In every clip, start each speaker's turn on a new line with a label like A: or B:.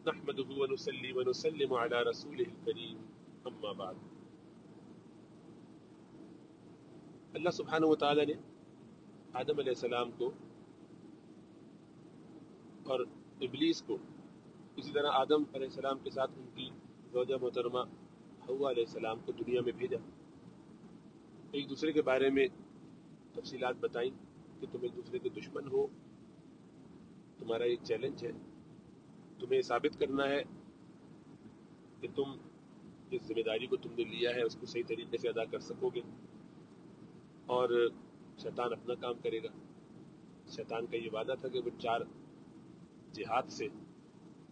A: نحمده ونصلي ونسلم على رسوله الكريم اما بعد. اللہ سبحانہ و تعالی نے آدم علیہ السلام کو اور ابلیس کو، اسی طرح آدم علیہ السلام کے ساتھ ان کی زوجہ محترمہ حوا علیہ السلام کو دنیا میں بھیجا، ایک دوسرے کے بارے میں تفصیلات بتائیں کہ تم ایک دوسرے کے دشمن ہو، تمہارا ایک چیلنج ہے، تمہیں ثابت کرنا ہے کہ تم جس ذمہ داری کو تم نے لیا ہے اس کو صحیح طریقے سے ادا کر سکو گے، اور شیطان اپنا کام کرے گا۔ شیطان کا یہ وعدہ تھا کہ وہ 4 جہات سے،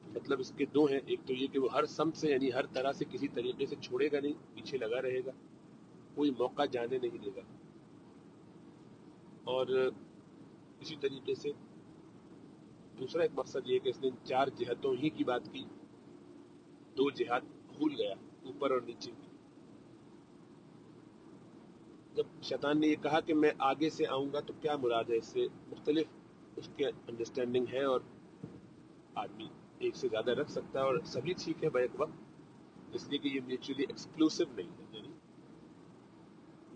A: مطلب اس کے 2 ہیں، ایک تو یہ کہ وہ ہر سمت سے یعنی ہر طرح سے کسی طریقے سے چھوڑے گا نہیں، پیچھے لگا رہے گا، کوئی موقع جانے نہیں دے گا، اور اسی طریقے سے دوسرا ایک مقصد یہ کہ اس نے 4 جہتوں ہی کی بات کی، 2 جہات بھول گیا، اوپر اور نیچے کی۔ جب شیطان نے یہ کہا کہ میں آگے سے آؤں گا تو کیا مراد ہے اس سے، مختلف اس کے انڈرسٹینڈنگ ہے، اور آدمی ایک سے زیادہ رکھ سکتا ہے اور سبھی ٹھیک ہے بیک وقت، اس لیے کہ یہ میوچولی ایکسکلوسیو نہیں ہے، یعنی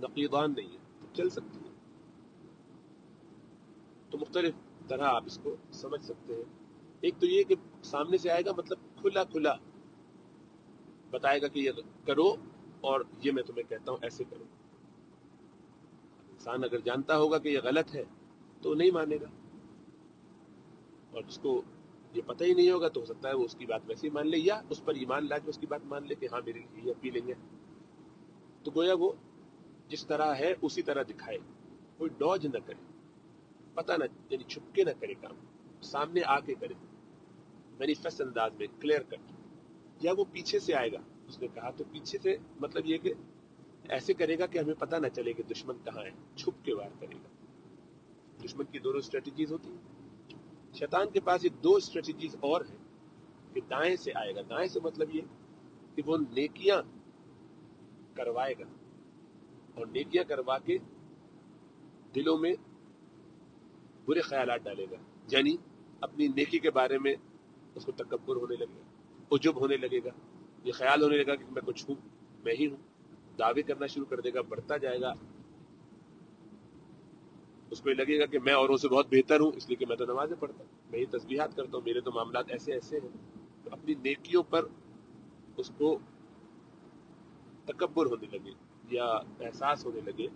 A: نقیضان نہیں ہے، تو چل سکتی ہے، تو مختلف طرح آپ اس کو سمجھ سکتے ہیں۔ ایک تو یہ کہ سامنے سے آئے گا، مطلب کھلا کھلا بتائے گا کہ یہ کرو اور یہ میں تمہیں کہتا ہوں ایسے کرو۔ انسان اگر جانتا ہوگا کہ یہ غلط ہے تو نہیں مانے گا، اور جس کو یہ پتہ ہی نہیں ہوگا تو ہو سکتا ہے وہ اس کی بات ویسے ہی مان لے، یا اس پر ایمان لا کے اس کی بات مان لے کہ ہاں میرے لیے یہ اپیلنگ ہے، تو گویا وہ جس طرح ہے اسی طرح دکھائے، کوئی ڈوج نہ کرے، پتہ نہ یعنی چھپ کے نہ کرے کام، سامنے آ کے کرے، مینیفیسٹ انداز میں، کلیئر کٹ۔ یا وہ پیچھے سے آئے گا، اس نے کہا تو پیچھے سے مطلب یہ کہ ایسے کرے گا کہ ہمیں پتہ نہ چلے کہ دشمن کہاں ہے، چھپ کے وار کرے گا۔ دشمن کی دونوں اسٹریٹجیز ہوتی ہیں، شیطان کے پاس یہ 2 اسٹریٹجیز اور ہیں کہ دائیں سے آئے گا، دائیں سے مطلب یہ کہ وہ نیکیاں کروائے گا، اور نیکیاں کروا کے دلوں میں برے خیالات ڈالے گا، یعنی اپنی نیکی کے بارے میں اس کو تکبر ہونے لگے گا، عجب ہونے لگے گا، یہ خیال ہونے لگا کہ میں کچھ ہوں، میں ہی ہوں، دعوے کرنا شروع کر دے گا، بڑھتا جائے گا، اس کو یہ لگے گا کہ میں اوروں سے بہت بہتر ہوں، اس لیے کہ میں تو نمازیں پڑھتا ہوں، میں یہ تسبیحات کرتا ہوں، میرے تو معاملات ایسے ایسے ہیں۔ تو اپنی نیکیوں پر اس کو تکبر ہونے لگے یا احساس ہونے لگے،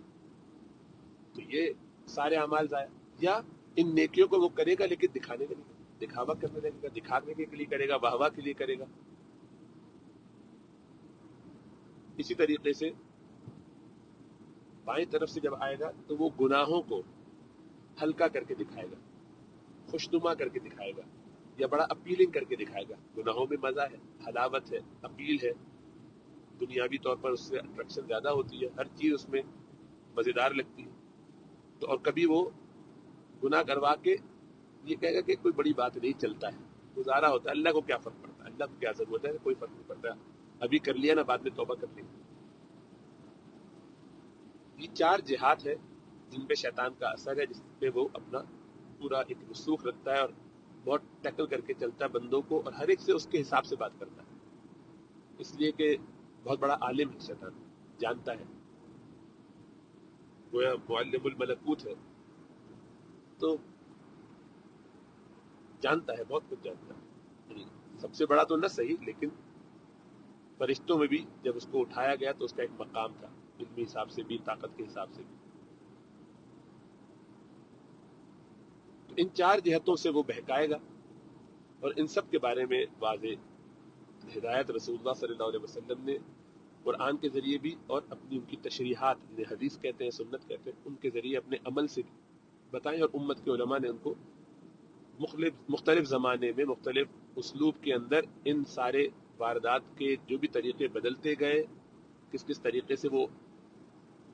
A: تو یہ سارے اعمال ضائع۔ یا ان نیکیوں کو وہ کرے گا لیکن دکھانے کے لیے، دکھاوا کرنے لگے گا، دکھانے کے لیے کرے گا، واہ واہ کے لیے کرے گا۔ اسی طریقے سے بائیں طرف سے جب آئے گا تو وہ گناہوں کو ہلکا کر کے دکھائے گا، خوشنما کر کے دکھائے گا، یا بڑا اپیلنگ کر کے دکھائے گا۔ گناہوں میں مزہ ہے، حلاوت ہے، اپیل ہے، دنیاوی طور پر اس سے اٹریکشن زیادہ ہوتی ہے، ہر چیز اس میں مزیدار لگتی ہے۔ تو اور کبھی وہ گناہ کروا کے یہ کہے گا کہ کوئی بڑی بات نہیں، چلتا ہے، گزارا ہوتا ہے، اللہ کو کیا فرق پڑتا ہے، اللہ کو کیا ضرورت ہے، کوئی فرق نہیں پڑتا، ابھی کر لیا نا، بعد میں توبہ کر لیں گے۔ یہ 4 جہات ہے جن پہ شیطان کا اثر ہے، جس پہ وہ اپنا پورا ایک رسوخ رکھتا ہے اور بہت ٹیکل کر کے چلتا ہے بندوں کو، اور ہر ایک سے اس کے حساب سے بات کرتا ہے، اس لیے کہ بہت بڑا عالم ہے شیطان، جانتا ہے، وہ معلم الملکوت ہے، تو جانتا ہے، بہت کچھ جانتا ہے، یعنی سب سے بڑا تو نہ صحیح، لیکن فرشتوں میں بھی جب اس کو اٹھایا گیا تو اس کا ایک مقام تھا، علمی حساب سے بھی، طاقت کے حساب سے بھی۔ تو ان 4 جہتوں سے وہ بہکائے گا، اور ان سب کے بارے میں واضح ہدایت رسول اللہ صلی اللہ علیہ وسلم نے قرآن کے ذریعے بھی، اور اپنی ان کی تشریحات، جنہیں حدیث کہتے ہیں، سنت کہتے ہیں، ان کے ذریعے اپنے عمل سے بتائیں، اور امت کے علماء نے ان کو مختلف زمانے میں مختلف اسلوب کے اندر ان سارے واردات کے جو بھی طریقے بدلتے گئے، کس کس طریقے سے وہ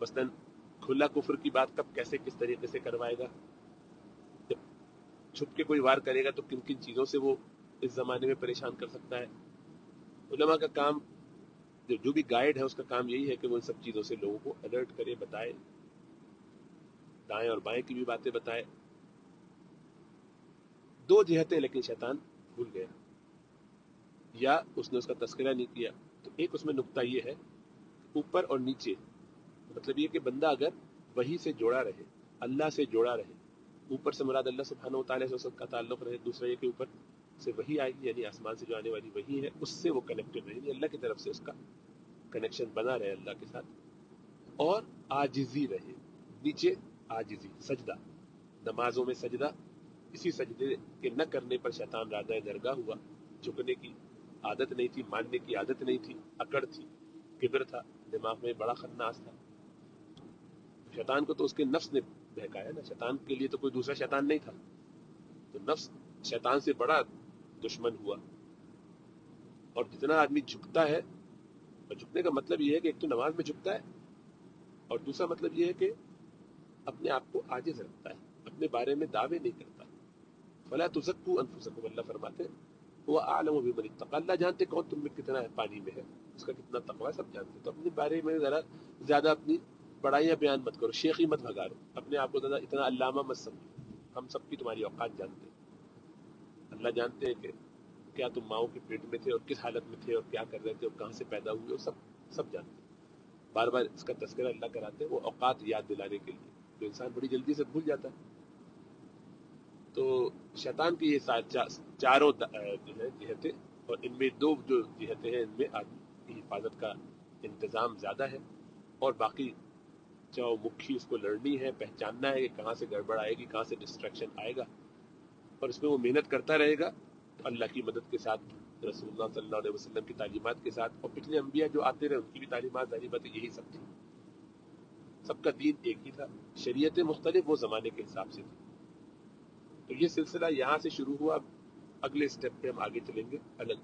A: مثلاً کھلا کفر کی بات کب کیسے کس طریقے سے کروائے گا، جب چھپ کے کوئی وار کرے گا تو کن کن چیزوں سے وہ اس زمانے میں پریشان کر سکتا ہے۔ علماء کا کام، جو بھی گائیڈ ہے، اس کا کام یہی ہے کہ وہ ان سب چیزوں سے لوگوں کو الرٹ کرے، بتائے، دائیں اور بائیں کی بھی باتیں بتائے۔ 2 جہتیں لیکن شیطان بھول گیا، یا اس نے اس کا تذکرہ نہیں کیا. تو ایک اس میں نقطہ یہ ہے اوپر اور نیچے، مطلب یہ کہ بندہ اگر وحی سے جوڑا رہے، اللہ سے جوڑا رہے، اوپر سے مراد اللہ سبحانہ و تعالیٰ سے اس کا تعلق رہے، دوسرا یہ کہ اوپر سے وحی آئی یعنی آسمان سے جو آنے والی وحی ہے اس سے وہ کنیکٹڈ رہے، یعنی اللہ کی طرف سے اس کا کنیکشن بنا رہے اللہ کے ساتھ، اور عاجزی رہے. نیچے عاجزی، سجدہ، نمازوں میں سجدہ، اسی سجدے کے نہ کرنے پر شیطان رادہ درگاہ ہوا، جھکنے کی عادت نہیں تھی، ماننے کی عادت نہیں تھی، اکڑ تھی، کبر تھا، دماغ میں بڑا خناس تھا. شیطان کو تو اس کے نفس نے بہکایا نا، شیطان کے لیے تو کوئی دوسرا شیطان نہیں تھا، تو نفس شیطان سے بڑا دشمن ہوا. اور جتنا آدمی جھکتا ہے، اور جھکنے کا مطلب یہ ہے کہ ایک تو نماز میں جھکتا ہے، اور دوسرا مطلب یہ ہے کہ اپنے آپ کو عاجز رکھتا ہے، اپنے بارے میں دعوے نہیں کرتا. فلا تزکوا انفسکم، اللہ فرماتے ہیں وہ اعلم بمن اتقى، اللہ جانتے کون تم میں کتنا ہے پانی میں ہے، اس کا کتنا تقوی سب جانتے. تو اپنے بارے میں ذرا زیادہ اپنی بڑائیاں بیان مت کرو، شیخی مت بھگارو، اپنے آپ کو زیادہ اتنا علامہ مت سمجھو. ہم سب کی تمہاری اوقات جانتے ہیں، اللہ جانتے ہیں کہ کیا تم ماؤں کے پیٹ میں تھے اور کس حالت میں تھے اور کیا کر رہے تھے اور کہاں سے پیدا ہوئے، وہ سب جانتے ہیں. بار بار اس کا تذکرہ اللہ کراتے ہیں وہ اوقات یاد دلانے کے لیے، جو انسان بڑی جلدی سے بھول جاتا ہے. تو شیطان کی یہ چاروں جو ہے جہتیں، اور ان میں دو جو جہتیں ہیں ان میں آدمی کی حفاظت کا انتظام زیادہ ہے، اور باقی چاہو مکھی اس کو لڑنی ہے، پہچاننا ہے کہ کہاں سے گڑبڑ آئے گی، کہاں سے ڈسٹریکشن آئے گا، اور اس میں وہ محنت کرتا رہے گا اللہ کی مدد کے ساتھ، رسول اللہ صلی اللہ علیہ وسلم کی تعلیمات کے ساتھ، اور پچھلے انبیاء جو آتے رہے ان کی بھی تعلیمات ظاہری بات یہی سب تھی. سب کا دین ایک ہی تھا، شریعتیں مختلف وہ زمانے کے حساب سے تھی. تو یہ سلسلہ یہاں سے شروع ہوا. اگلے سٹیپ پہ ہم آگے چلیں گے الگ